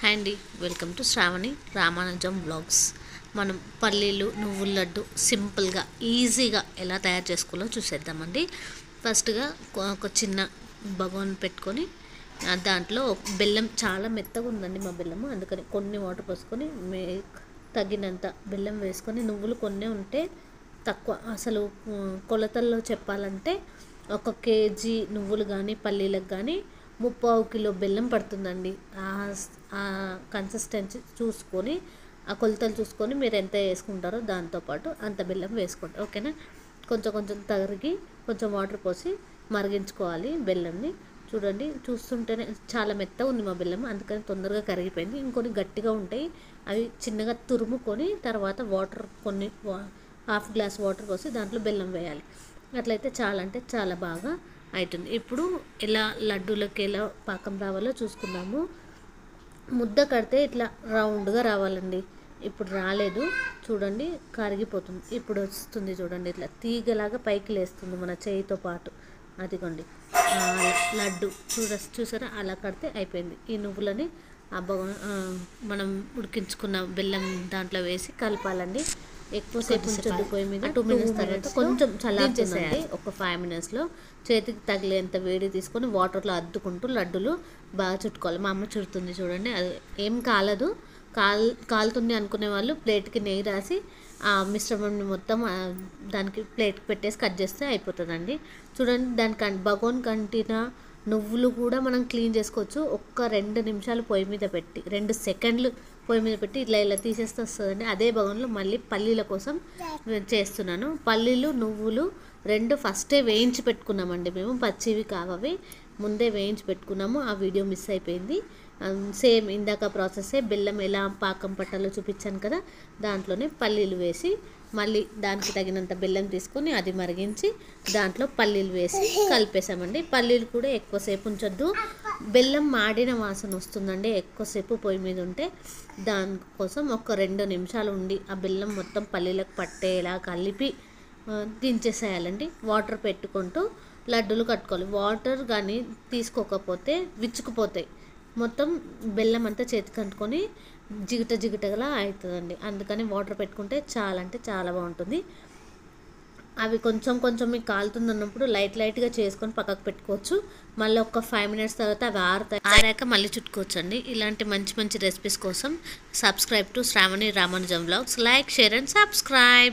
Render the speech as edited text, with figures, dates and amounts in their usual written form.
Hi అండి, welcome to Shravani Ramanujam blogs. మనం పల్లీలు నువ్వుల లడ్డు సింపుల్గా ఈజీగా ఎలా తయారు చేసుకోవాలో చూసేద్దామండి. ఫస్ట్గా ఒక చిన్న బగోన్ పెట్టుకొని దాంట్లో బెల్లం చాలా మెత్తగా ఉందండి మా బెల్లము, అందుకని కొన్ని వాటర్ పోసుకొని తగినంత బెల్లం వేసుకొని, నువ్వులు కొన్ని ఉంటే తక్కువ, అసలు కొలతల్లో చెప్పాలంటే 1 కేజీ నువ్వులు కానీ పల్లీలకు కానీ 3/4 కిలో బెల్లం పడుతుందండి. ఆ కన్సిస్టెన్సీ చూసుకొని, ఆ కొలతలు చూసుకొని మీరు ఎంత వేసుకుంటారో దాంతోపాటు అంత బెల్లం వేసుకోండి, ఓకేనా. కొంచెం కొంచెం తరిగి కొంచెం వాటర్ పోసి మరిగించుకోవాలి బెల్లంని. చూడండి, చూస్తుంటేనే చాలా మెత్తగా ఉంది మా బెల్లం, అందుకని తొందరగా కరిగిపోయింది. ఇంకొన్ని గట్టిగా ఉంటాయి, అవి చిన్నగా తురుముకొని తర్వాత వాటర్ కొన్ని 1/2 గ్లాస్ వాటర్ పోసి దాంట్లో బెల్లం వేయాలి. అట్లయితే చాలా అంటే చాలా బాగా అవుతుంది. ఇప్పుడు ఎలా లడ్డూలకి ఎలా పాకం రావాలో చూసుకుందాము. ముద్ద కడితే ఇట్లా రౌండ్గా రావాలండి. ఇప్పుడు రాలేదు, చూడండి కరిగిపోతుంది. ఇప్పుడు వస్తుంది చూడండి, ఇట్లా తీగలాగా పైకి లేస్తుంది మన చేయితో పాటు. అదిగోండి లడ్డు చూసారా, అలా కడితే అయిపోయింది. ఈ నువ్వులని మనం ఉడికించుకున్న బెల్లం దాంట్లో వేసి కలపాలండి. ఎక్కువసేపు ఉంచొద్దు పొయ్యి మీద. 2 మినిట్స్ తర్వాత కొంచెం చల్లార్చేసేయాలి. ఒక 5 మినిట్స్లో చేతికి తగిలేంత వేడి తీసుకొని వాటర్లో అద్దుకుంటూ లడ్డులు బాగా చుట్టుకోవాలి. మా అమ్మ చుడుతుంది చూడండి, అది ఏం కాలదు. కాలుతుంది అనుకునే వాళ్ళు ప్లేట్కి నెయ్యి రాసి ఆ మిశ్రమాన్ని మొత్తం దానికి ప్లేట్కి పెట్టేసి కట్ చేస్తే అయిపోతుందండి. చూడండి, దానికి బగోన్ కంటిన నువ్వులు కూడా మనం క్లీన్ చేసుకోవచ్చు. 2 నిమిషాలు పొయ్యి మీద పెట్టి 2 సెకండ్లు పొయ్యి మీద పెట్టి ఇట్లా ఇలా తీసేస్తే వస్తుందండి. అదే బగోన్లో మళ్ళీ పల్లీల కోసం చేస్తున్నాను. పల్లీలు నువ్వులు 2 ఫస్టే వేయించి పెట్టుకున్నామండి మేము, పచ్చివి కావవి ముందే వేయించి పెట్టుకున్నాము. ఆ వీడియో మిస్ అయిపోయింది. సేమ్ ఇందాక ప్రాసెసే, బెల్లం ఎలా పాకం పట్టాలో చూపించాను కదా, దాంట్లోనే పల్లీలు వేసి మళ్ళీ దానికి తగినంత బెల్లం తీసుకొని అది మరిగించి దాంట్లో పల్లీలు వేసి కలిపేసామండి. పల్లీలు కూడా ఎక్కువసేపు ఉంచొద్దు, బెల్లం మాడిన వాసన వస్తుందండి ఎక్కువసేపు పొయ్యి మీద ఉంటే. దానికోసం 2 నిమిషాలు ఉండి ఆ బెల్లం మొత్తం పల్లీలకు పట్టేలా కలిపి దించేసేయాలండి. వాటర్ పెట్టుకుంటూ లడ్డూలు కట్టుకోవాలి. వాటర్ కానీ తీసుకోకపోతే విచ్చుకుపోతాయి, మొత్తం బెల్లం అంతా చేతికి అంటుకొని జిగటగా అవుతుందండి. అందుకని వాటర్ పెట్టుకుంటే చాలా అంటే చాలా బాగుంటుంది. అవి కొంచెం మీకు కాలుతుంది అన్నప్పుడు లైట్గా చేసుకొని పక్కకు పెట్టుకోవచ్చు. మళ్ళీ ఒక 5 మినిట్స్ తర్వాత అవి ఆరాక మళ్ళీ చుట్టుకోవచ్చు అండి. ఇలాంటి మంచి రెసిపీస్ కోసం subscribe to Shravani Ramanujam blogs. Like, share and subscribe.